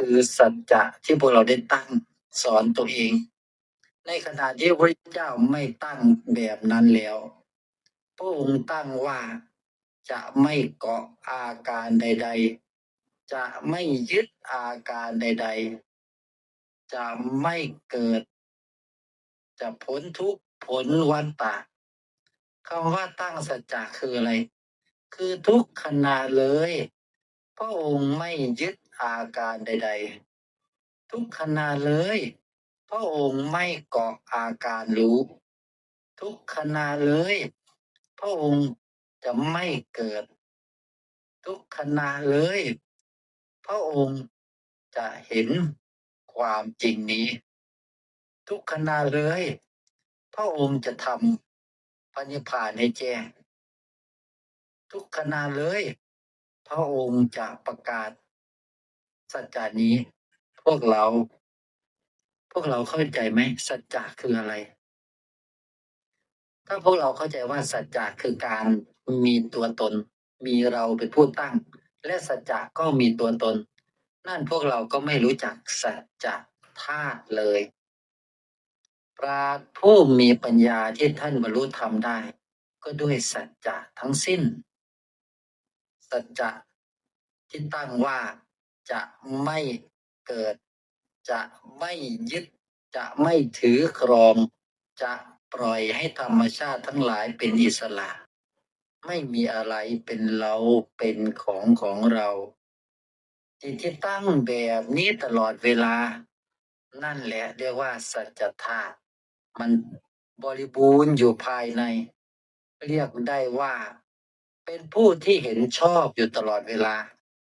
คือสัจจะที่พวกเราได้ตั้งสอนตัวเอง ในขณะที่พระเจ้าไม่ตั้งแบบนั้นแล้วพระองค์ตั้งว่าจะไม่เกาะอาการใดๆจะไม่ยึดอาการใดๆจะไม่เกิดจะพ้นทุกข์พ้นวัฏฏะคำว่าตั้งสัจจะคืออะไรคือทุกขณะเลยพระองค์ไม่ยึดอาการใดๆทุกขณะเลยพระองค์ไม่เกาะอาการรู้ทุกขณะเลยพระองค์จะไม่เกิดทุกขณะเลยพระองค์จะเห็นความจริงนี้ทุกขณะเลยพระองค์จะทำพระนิพพานให้แจ้งทุกขณะเลยพระองค์จะประกาศสัจจานี้พวกเราเข้าใจไหมสัจจะคืออะไรถ้าพวกเราเข้าใจว่าสัจจะคือการมีตัวตนมีเราเป็นผู้ตั้งและสัจจะก็มีตัวตนนั่นพวกเราก็ไม่รู้จักสัจจะธาตุเลยปราชญ์ผู้มีปัญญาที่ท่านบรรลุธรรมได้ก็ด้วยสัจจะทั้งสิ้นสัจจะที่ตั้งว่าจะไม่เกิดจะไม่ยึดจะไม่ถือครองจะปล่อยให้ธรรมชาติทั้งหลายเป็นอิสระไม่มีอะไรเป็นเราเป็นของเราที่ตั้งแบบนี้ตลอดเวลานั่นแหละเรียกว่าสัจธาตุมันบริบูรณ์อยู่ภายในเรียกได้ว่าเป็นผู้ที่เห็นชอบอยู่ตลอดเวลา